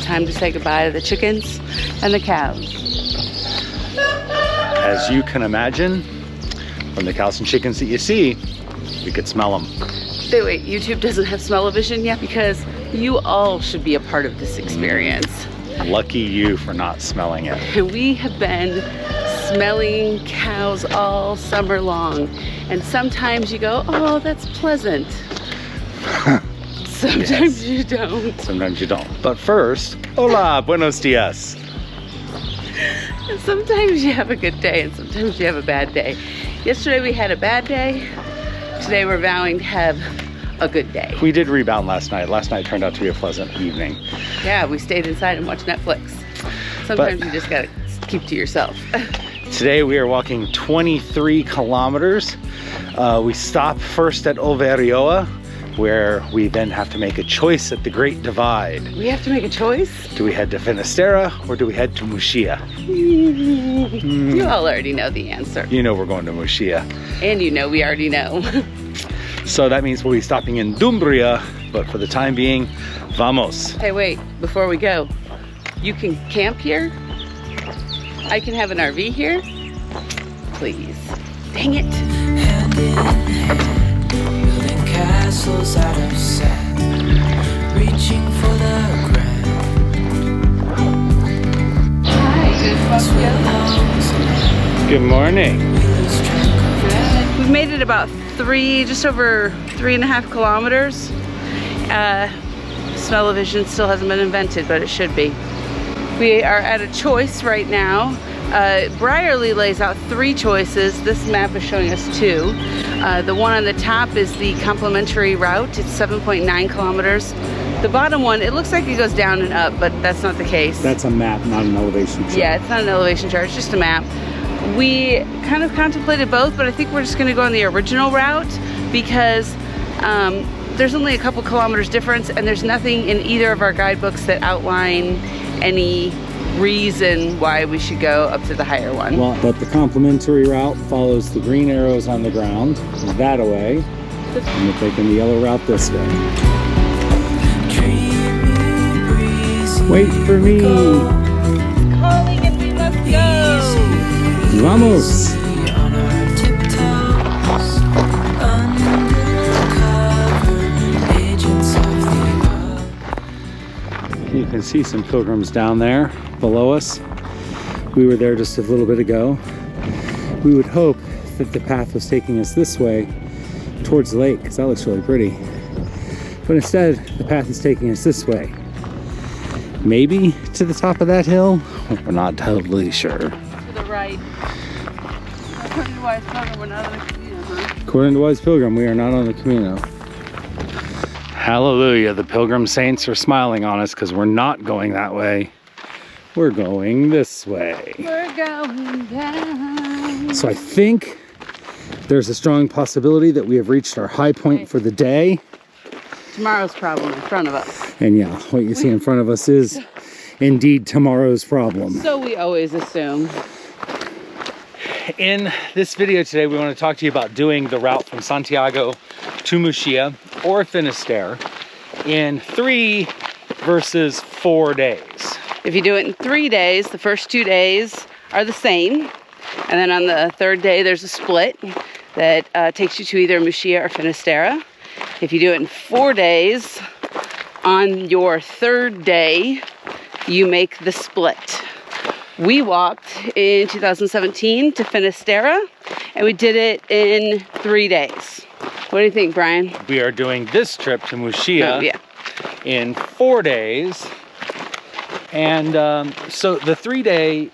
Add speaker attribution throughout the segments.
Speaker 1: time to say goodbye to the chickens and the cows.
Speaker 2: As you can imagine, from the cows and chickens that you see, we could smell them.
Speaker 1: Wait, YouTube doesn't have smell-o-vision yet? Because you all should be a part of this experience.
Speaker 2: Lucky you for not smelling it.
Speaker 1: We have been smelling cows all summer long. And sometimes you go, oh, that's pleasant. Sometimes you don't.
Speaker 2: Sometimes you don't. But first, hola, buenos dias.
Speaker 1: And sometimes you have a good day and sometimes you have a bad day. Yesterday we had a bad day. Today we're vowing to have a good day.
Speaker 2: We did rebound last night. Last night turned out to be a pleasant evening.
Speaker 1: Yeah, we stayed inside and watched Netflix. Sometimes you just gotta keep to yourself.
Speaker 2: Today we are walking 23 kilometers. We stop first at Overioa, where we then have to make a choice at the Great Divide.
Speaker 1: We have to make a choice?
Speaker 2: Do we head to Finisterre or do we head to Muxia?
Speaker 1: You all already know the answer.
Speaker 2: You know we're going to Muxia.
Speaker 1: And you know we already know.
Speaker 2: So that means we'll be stopping in Dumbria, but for the time being, vamos.
Speaker 1: Hey, wait, before we go, you can camp here? I can have an RV here? Please. Dang it.
Speaker 3: Hand in hand, building castles out of sand, reaching for the ground.
Speaker 1: Hi,
Speaker 2: Good morning.
Speaker 1: we've made it about just over 3.5 kilometers. Smell-o-vision still hasn't been invented, but it should be. We are at a choice right now. Brierley lays out 3 choices. This map is showing us 2. The one on the top is the complimentary route. It's 7.9 kilometers. The bottom one, it looks like it goes down and up, but that's not the case.
Speaker 2: That's a map, not an elevation chart.
Speaker 1: Yeah, it's not an elevation chart, it's just a map. We kind of contemplated both, but I think we're just gonna go on the original route because there's only a couple kilometers difference and there's nothing in either of our guidebooks that outline any reason why we should go up to the higher one.
Speaker 4: Well, but the complimentary route follows the green arrows on the ground that way, and we're taking the yellow route this way. Wait for me!
Speaker 1: It's calling and we must go!
Speaker 4: Vamos! You can see some pilgrims down there below us. We were there just a little bit ago. We would hope that the path was taking us this way towards the lake, because that looks really pretty. But instead, the path is taking us this way. Maybe to the top of that hill? We're not totally sure.
Speaker 1: To the right. According to Wise Pilgrim, we're not on the Camino, huh?
Speaker 4: According to Wise Pilgrim, we are not on the Camino.
Speaker 2: Hallelujah, the Pilgrim Saints are smiling on us because we're not going that way.
Speaker 4: We're going this way.
Speaker 1: We're going down.
Speaker 4: So I think there's a strong possibility that we have reached our high point for the day.
Speaker 1: Tomorrow's problem in front of us.
Speaker 4: And yeah, what you see in front of us is indeed tomorrow's problem.
Speaker 1: So we always assume.
Speaker 2: In this video today, we want to talk to you about doing the route from Santiago to Muxia or Finisterre in 3 versus 4 days.
Speaker 1: If you do it in 3 days, the first 2 days are the same. And then on the 3rd day, there's a split that takes you to either Muxia or Finisterre. If you do it in 4 days, on your 3rd day, you make the split. We walked in 2017 to Finisterre, and we did it in 3 days. What do you think, Brian?
Speaker 2: We are doing this trip to Muxia in 4 days. And so the 3-day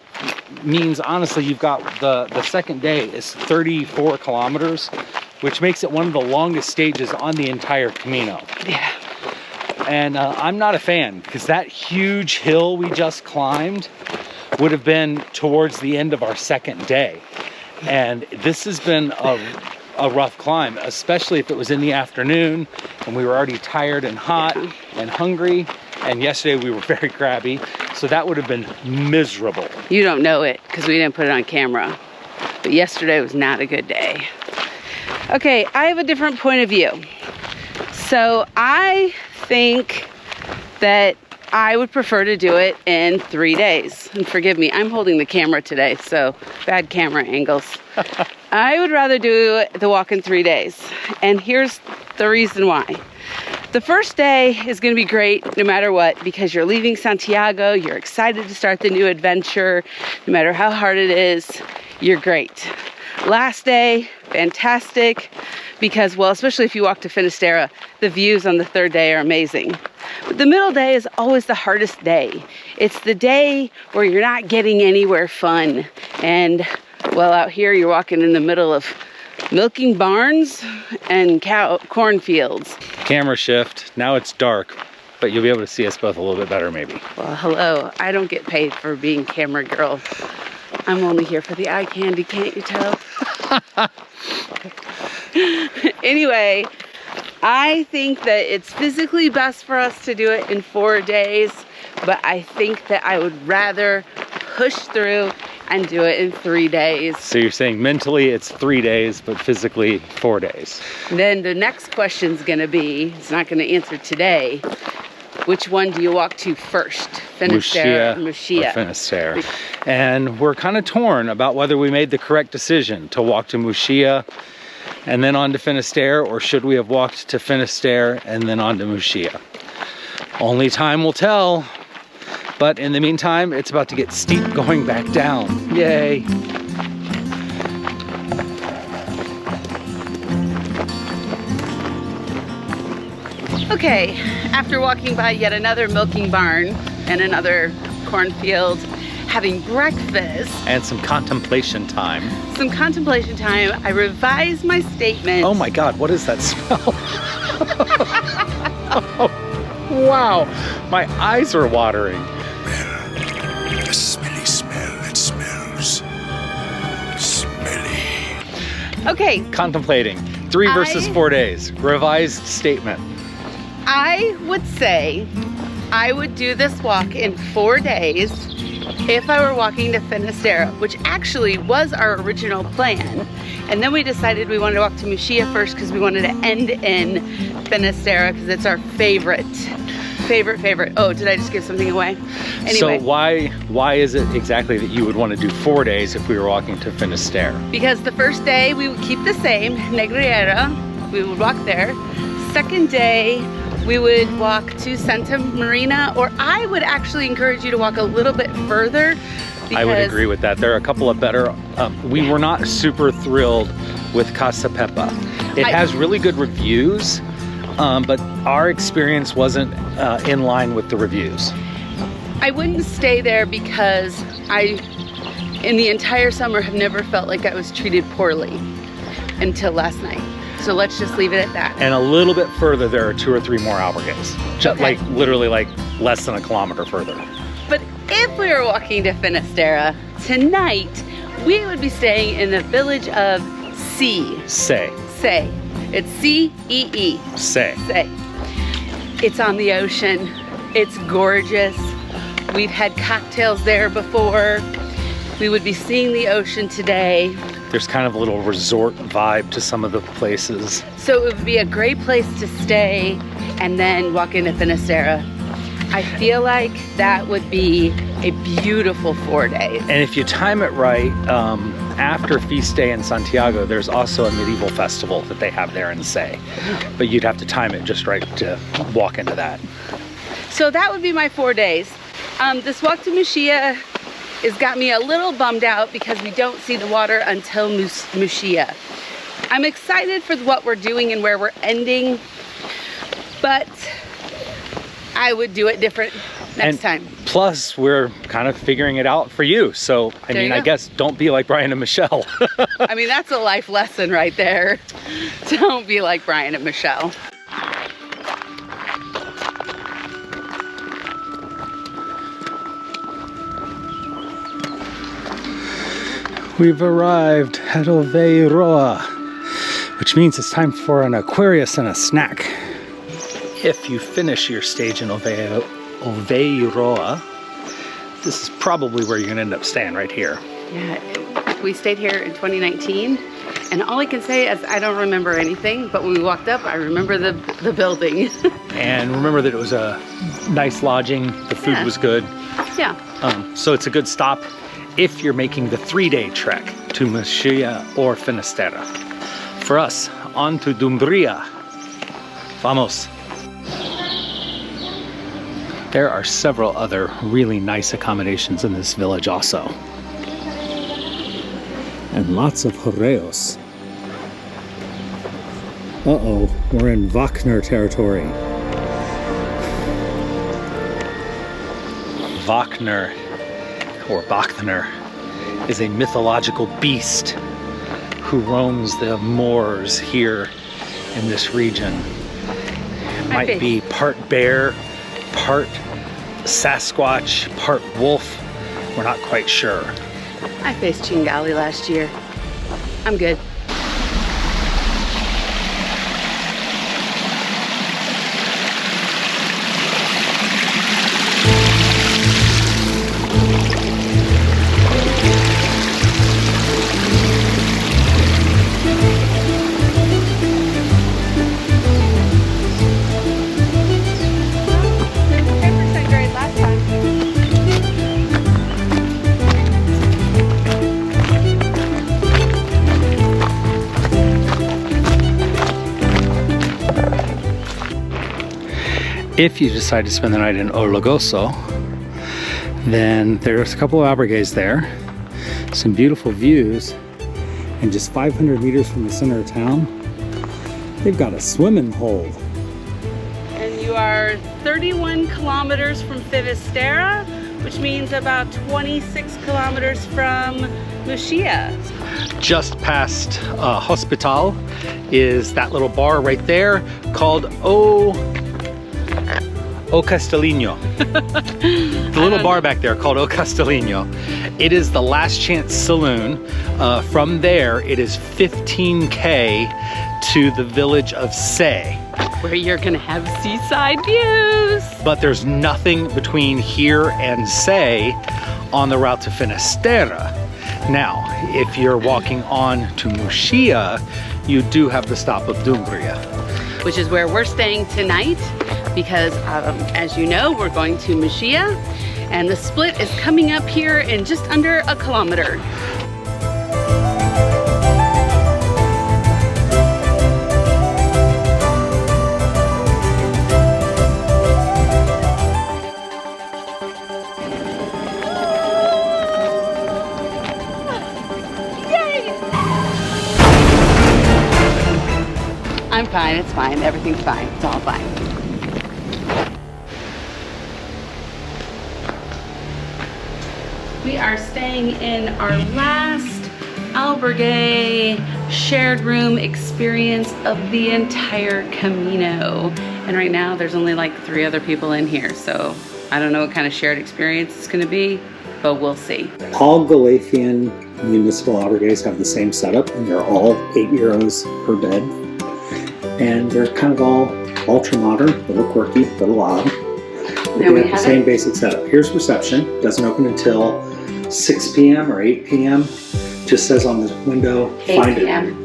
Speaker 2: means, honestly, you've got the 2nd day is 34 kilometers, which makes it one of the longest stages on the entire Camino.
Speaker 1: Yeah.
Speaker 2: And I'm not a fan, because that huge hill we just climbed would have been towards the end of our 2nd day. And this has been a rough climb, especially if it was in the afternoon and we were already tired and hot and hungry. And yesterday we were very crabby, so that would have been miserable.
Speaker 1: You don't know it because we didn't put it on camera, but yesterday was not a good day. Okay, I have a different point of view. So I think that I would prefer to do it in 3 days. And forgive me, I'm holding the camera today, so bad camera angles. I would rather do the walk in 3 days. And here's the reason why. The first day is going to be great no matter what, because you're leaving Santiago, you're excited to start the new adventure. No matter how hard it is, you're great. Last day, fantastic, because, well, especially if you walk to Finisterre, the views on the third day are amazing. But the middle day is always the hardest day. It's the day where you're not getting anywhere fun. And, well, out here you're walking in the middle of milking barns and cornfields.
Speaker 2: Camera shift. Now it's dark, but you'll be able to see us both a little bit better maybe.
Speaker 1: Well, hello. I don't get paid for being camera girl. I'm only here for the eye candy, can't you tell? Anyway, I think that it's physically best for us to do it in 4 days, but I think that I would rather push through and do it in 3 days.
Speaker 2: So you're saying mentally it's 3 days, but physically 4 days.
Speaker 1: Then the next question's gonna be, it's not gonna answer today, which one do you walk to first? Finisterre or Muxia?
Speaker 2: Or Finisterre. And we're kind of torn about whether we made the correct decision to walk to Muxia and then on to Finisterre, or should we have walked to Finisterre and then on to Muxia? Only time will tell. But in the meantime, it's about to get steep going back down. Yay.
Speaker 1: Okay, after walking by yet another milking barn and another cornfield, having breakfast.
Speaker 2: And some contemplation time.
Speaker 1: I revised my statement.
Speaker 2: Oh my God, what is that smell? Oh, wow, my eyes are watering.
Speaker 5: A smelly smell that smells smelly.
Speaker 1: Okay.
Speaker 2: Contemplating. 3 versus 4 days. Revised statement.
Speaker 1: I would say I would do this walk in 4 days if I were walking to Finisterre, which actually was our original plan. And then we decided we wanted to walk to Muxia first because we wanted to end in Finisterre because it's our favorite. Oh, did I just give something away? Anyway.
Speaker 2: So why is it exactly that you would want to do 4 days if we were walking to Finisterre?
Speaker 1: Because the first day we would keep the same, Negriera, we would walk there. Second day, we would walk to Santa Marina, or I would actually encourage you to walk a little bit further.
Speaker 2: I would agree with that. There are a couple of better, we were not super thrilled with Casa Pepa. It has really good reviews, but our experience wasn't in line with the reviews.
Speaker 1: I wouldn't stay there because in the entire summer, have never felt like I was treated poorly until last night. So let's just leave it at that.
Speaker 2: And a little bit further, there are 2 or 3 more albergues. Just
Speaker 1: Okay.
Speaker 2: literally less than a kilometer further.
Speaker 1: But if we were walking to Finisterre tonight, we would be staying in the village of Siine.
Speaker 2: Say.
Speaker 1: It's C-E-E.
Speaker 2: Say.
Speaker 1: It's on the ocean. It's gorgeous. We've had cocktails there before. We would be seeing the ocean today.
Speaker 2: There's kind of a little resort vibe to some of the places.
Speaker 1: So it would be a great place to stay and then walk into Finisterre. I feel like that would be a beautiful 4 days.
Speaker 2: And if you time it right, after Feast Day in Santiago, there's also a medieval festival that they have there in Say. But you'd have to time it just right to walk into that.
Speaker 1: So that would be my 4 days. This walk to Muxia has got me a little bummed out because we don't see the water until Muxia. I'm excited for what we're doing and where we're ending, but I would do it different next time.
Speaker 2: Plus, we're kind of figuring it out for you. So, I guess don't be like Brian and Michelle.
Speaker 1: I mean, that's a life lesson right there. Don't be like Brian and Michelle.
Speaker 4: We've arrived at Oveiroa, which means it's time for an Aquarius and a snack.
Speaker 2: If you finish your stage in Oveiroa, this is probably where you're gonna end up staying, right here.
Speaker 1: Yeah, we stayed here in 2019 And all I can say is I don't remember anything, but when we walked up, I remember the building.
Speaker 2: And remember that it was a nice lodging. The food
Speaker 1: Yeah.
Speaker 2: was good.
Speaker 1: Yeah.
Speaker 2: So it's a good stop if you're making the 3-day trek to Muxia or Finisterre. For us, on to Dumbria. Vamos. There are several other really nice accommodations in this village also.
Speaker 4: And lots of horreos. Uh-oh, we're in Wagner territory.
Speaker 2: Wagner, or Wagner, is a mythological beast who roams the moors here in this region. Might be part bear, part Sasquatch, part wolf. We're not quite sure.
Speaker 1: I faced Chingali last year. I'm good.
Speaker 2: If you decide to spend the night in Orlogoso, then there's a couple of albergues there, some beautiful views,
Speaker 4: And just 500 meters from the center of town, they've got a swimming hole.
Speaker 1: And you are 31 kilometers from Finisterre, which means about 26 kilometers from Muxia.
Speaker 2: just past Hospital is that little bar right there called O Castellino. The little bar back there called O Castellino. It is the Last Chance Saloon. From there, it is 15K to the village of Siine.
Speaker 1: Where you're gonna have seaside views.
Speaker 2: But there's nothing between here and Siine on the route to Finisterre. Now, if you're walking on to Muxia, you do have the stop of Dumbria.
Speaker 1: Which is where we're staying tonight because, as you know, we're going to Muxia, and the split is coming up here in just under a kilometer. I'm fine, it's fine, everything's fine, it's all fine. We are staying in our last albergue shared room experience of the entire Camino. And right now there's only like 3 other people in here, so I don't know what kind of shared experience it's gonna be, but we'll see.
Speaker 4: All Galician municipal albergues have the same setup, and they're all €8 per bed. And they're kind of all ultra modern, a little quirky, a little odd. They have the same basic setup. Here's reception. Doesn't open until 6 p.m. or 8 p.m. Just says on the window,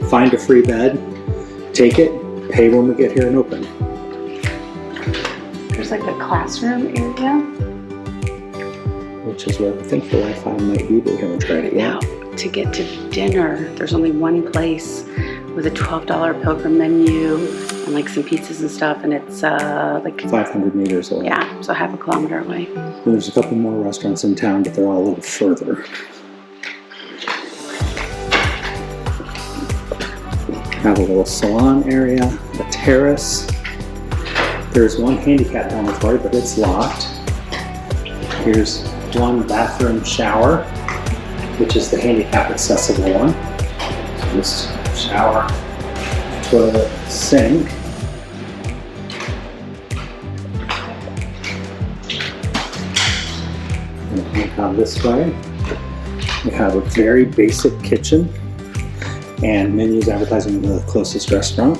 Speaker 4: find a free bed, take it, pay when we get here and open.
Speaker 1: There's like a classroom area.
Speaker 4: Which is where we think the Wi-Fi might be, but we haven't tried it yet.
Speaker 1: Now, to get to dinner, there's only one place with a $12 Pilgrim menu and like some pizzas and stuff, and it's like
Speaker 4: 500 meters away.
Speaker 1: Yeah, so half a kilometer away.
Speaker 4: And there's a couple more restaurants in town, but they're all a little further. Have a little salon area, a terrace. There's one handicap dormitory, but it's locked. Here's one bathroom shower, which is the handicap accessible one. So this shower, toilet, sink. And we come this way. We have a very basic kitchen and menus advertising the closest restaurant.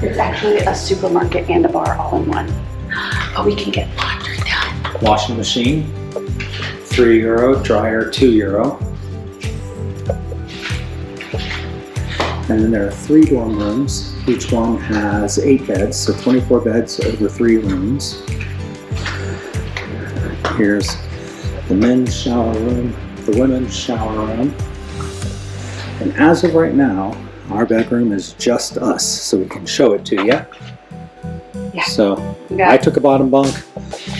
Speaker 1: There's actually a supermarket and a bar all in one. But we can get laundry done.
Speaker 4: Washing machine, €3, dryer, €2. And then there are 3 dorm rooms. Each one has 8 beds, so 24 beds over 3 rooms. Here's the men's shower room, the women's shower room. And as of right now, our bedroom is just us, so we can show it to you.
Speaker 1: Yeah.
Speaker 4: So I took a bottom bunk,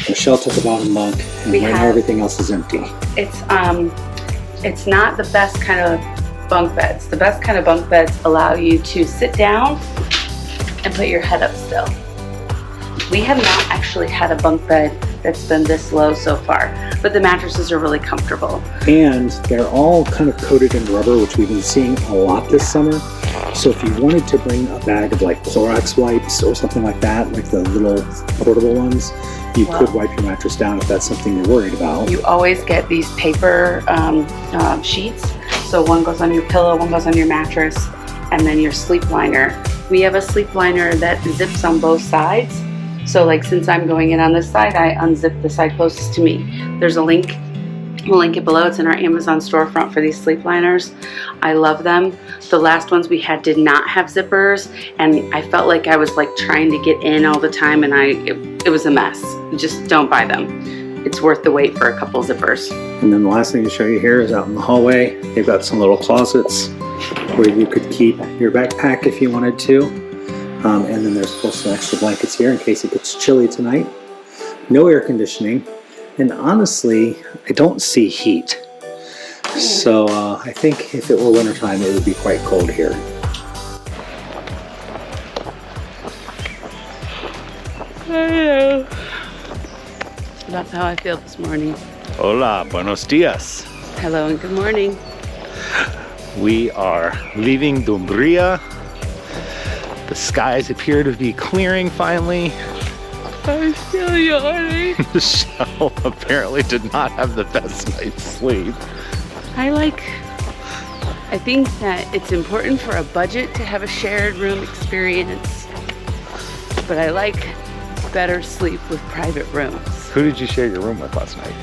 Speaker 4: Michelle took a bottom bunk, and right now everything else is empty.
Speaker 1: It's not the best kind of bunk beds. The best kind of bunk beds allow you to sit down and put your head up still. We have not actually had a bunk bed that's been this low so far, but the mattresses are really comfortable.
Speaker 4: And they're all kind of coated in rubber, which we've been seeing a lot this summer. So if you wanted to bring a bag of like Clorox wipes or something like that, like the little portable ones, you could wipe your mattress down if that's something you're worried about.
Speaker 1: You always get these paper sheets. So one goes on your pillow, one goes on your mattress, and then your sleep liner. We have a sleep liner that zips on both sides. So like since I'm going in on this side, I unzip the side closest to me. There's a link. We'll link it below. It's in our Amazon storefront for these sleep liners. I love them. The last ones we had did not have zippers, and I felt like I was like trying to get in all the time, and it was a mess. Just don't buy them. It's worth the wait for a couple zippers.
Speaker 4: And then the last thing to show you here is out in the hallway. They've got some little closets where you could keep your backpack if you wanted to. And then there's of course some extra blankets here in case it gets chilly tonight. No air conditioning. And honestly, I don't see heat. So I think if it were wintertime, it would be quite cold here.
Speaker 1: Hello. That's how I feel this morning.
Speaker 2: Hola, buenos dias.
Speaker 1: Hello and good morning.
Speaker 2: We are leaving Dumbria. The skies appear to be clearing finally.
Speaker 1: I'm still yawning.
Speaker 2: Michelle apparently did not have the best night's sleep.
Speaker 1: I think that it's important for a budget to have a shared room experience, but I like better sleep with private rooms.
Speaker 2: Who did you share your room with last night?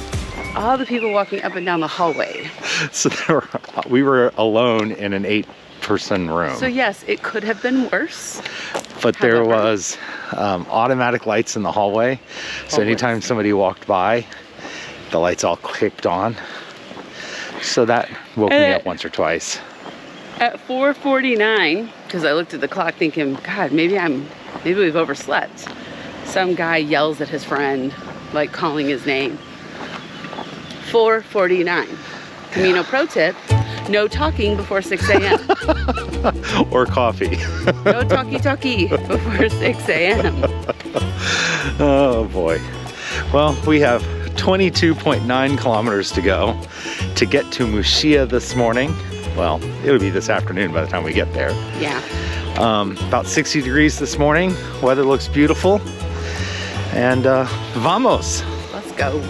Speaker 1: All the people walking up and down the hallway.
Speaker 2: So we were alone in an 8-person room.
Speaker 1: So yes, it could have been worse.
Speaker 2: But there was automatic lights in the hallway. So anytime somebody walked by, the lights all kicked on. So that woke me up once or twice.
Speaker 1: At 4:49, because I looked at the clock thinking, God, maybe we've overslept. Some guy yells at his friend, like calling his name. 4:49. Camino pro tip, no talking before 6 a.m.
Speaker 2: Or coffee.
Speaker 1: No talkie before 6 a.m.
Speaker 2: Oh boy. Well, we have 22.9 kilometers to go to get to Muxia this morning. Well, it'll be this afternoon by the time we get there.
Speaker 1: Yeah.
Speaker 2: About 60 degrees this morning. Weather looks beautiful. And vamos.
Speaker 1: Let's go.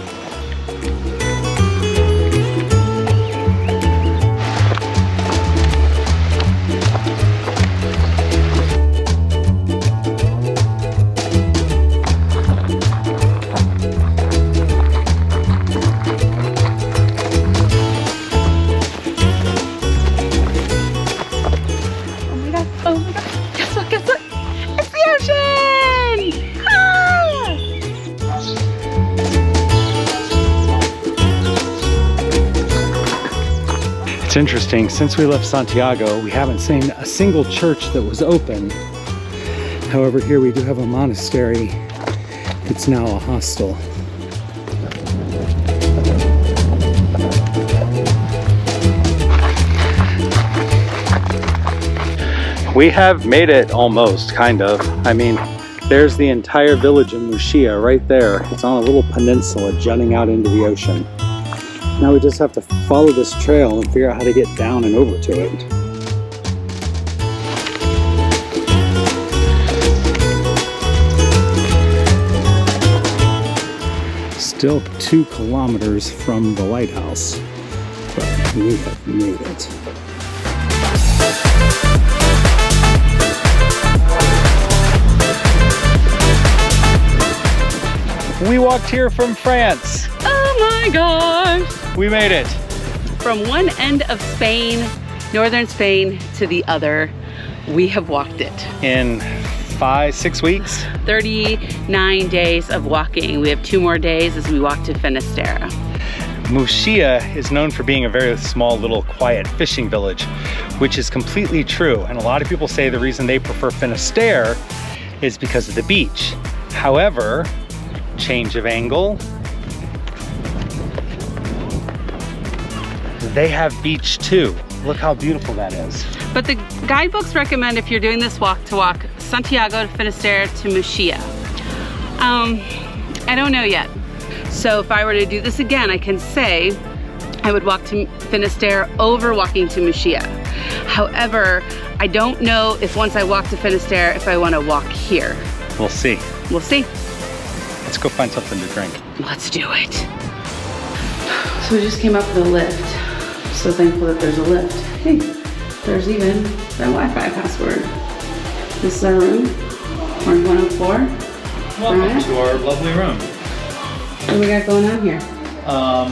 Speaker 4: It's interesting, since we left Santiago, we haven't seen a single church that was open. However, here we do have a monastery. It's now a hostel. We have made it almost, kind of. I mean, there's the entire village in Muxia right there. It's on a little peninsula jutting out into the ocean. Now we just have to follow this trail and figure out how to get down and over to it. Still 2 kilometers from the lighthouse, but we have made it.
Speaker 2: We walked here from France.
Speaker 1: Oh my gosh.
Speaker 2: We made it.
Speaker 1: From one end of Spain, northern Spain, to the other. we have walked it.
Speaker 2: In 5-6 weeks.
Speaker 1: 39 days of walking. We have 2 more days as we walk to Finisterre.
Speaker 2: Muxia is known for being a very small, little, quiet fishing village, which is completely true. And a lot of people say the reason they prefer Finisterre is because of the beach. However, change of angle, they have beach too. Look how beautiful that is.
Speaker 1: But the guidebooks recommend, if you're doing this walk, to walk Santiago to Finisterre to Muxia. I don't know yet. So if I were to do this again, I can say I would walk to Finisterre over walking to Muxia. However, I don't know if once I walk to Finisterre, if I want to walk here.
Speaker 2: We'll see.
Speaker 1: We'll see.
Speaker 2: Let's go find something to drink.
Speaker 1: Let's do it. So we just came up with a lift. So thankful that there's a lift. Hey, there's even the Wi-Fi password. This is our room. We're in 104.
Speaker 2: Welcome to our lovely room.
Speaker 1: What do we got going on here?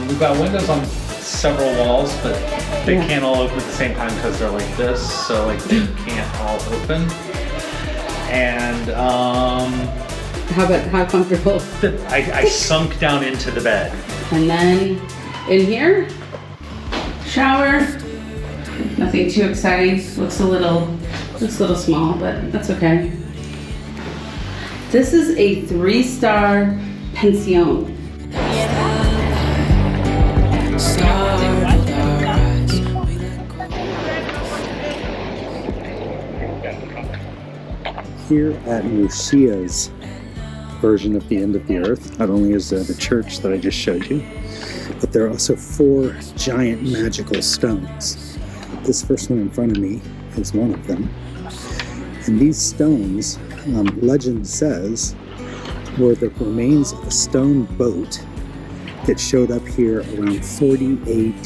Speaker 2: We've got windows on several walls, but they can't all open at the same time because they're like this, so like they can't all open. And
Speaker 1: How comfortable?
Speaker 2: I sunk down into the bed.
Speaker 1: And then in here, shower. Nothing too exciting. Looks a little small, but that's okay. This is a 3-star pension.
Speaker 4: Here at Muxia's version of the end of the earth, not only is there the church that I just showed you, but there are also 4 giant magical stones. This first one in front of me is one of them. And these stones, legend says, were the remains of a stone boat that showed up here around 40 AD,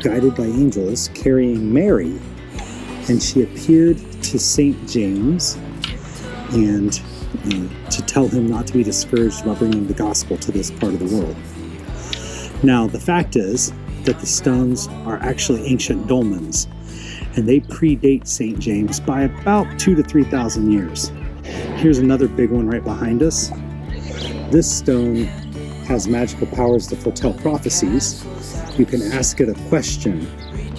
Speaker 4: guided by angels carrying Mary. And she appeared to St. James and to tell him not to be discouraged about bringing the gospel to this part of the world. Now, the fact is that the stones are actually ancient dolmens, and they predate St. James by about 2,000 to 3,000 years. Here's another big one right behind us. This stone has magical powers to foretell prophecies. You can ask it a question,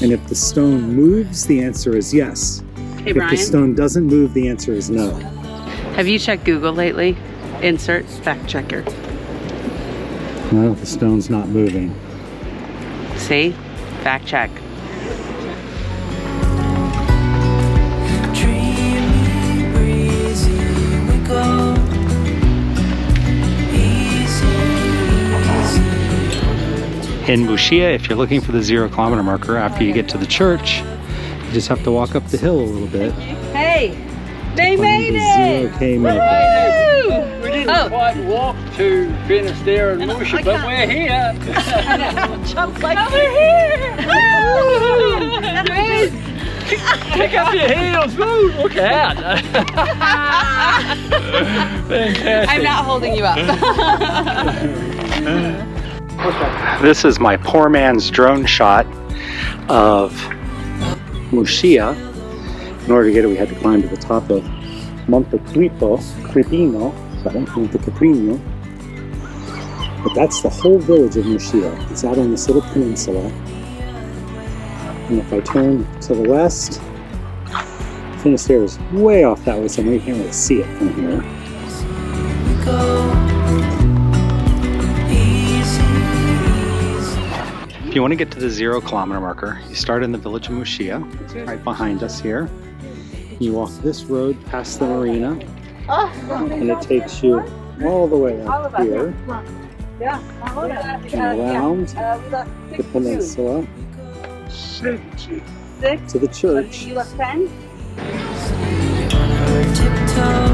Speaker 4: and if the stone moves, the answer is yes.
Speaker 1: Hey,
Speaker 4: if
Speaker 1: Brian.
Speaker 4: the stone doesn't move, the answer is no.
Speaker 1: Have you checked Google lately? Insert fact checker.
Speaker 4: No, the stone's not moving.
Speaker 1: See? Fact check.
Speaker 3: Dreamy, breezy, we go. Easy, easy.
Speaker 2: In Muxia, if you're looking for the 0 kilometer marker after you get to the church,
Speaker 4: You just have to walk up the hill a little bit.
Speaker 1: Hey, they made it!
Speaker 4: 0K marker.
Speaker 1: Woo!
Speaker 6: We didn't quite walk to Finisterre and Muxia, but we're here.
Speaker 1: We're here!
Speaker 6: Pick up your heels, woo, look out. Fantastic.
Speaker 1: I'm not holding you up.
Speaker 2: this is my poor man's drone shot of Muxia. In order to get it, we had to climb to the top of Monte Caprino. But that's the whole village of Muxia. It's out on this little peninsula. And if I turn to the west, Finisterre is way off that way, so you can't really see it from here. If you want to get to the 0 kilometer marker, you start in the village of Muxia, right behind us here. You walk this road past the marina, and it takes you all the way up here, and around the peninsula to the church.
Speaker 3: Tiptoe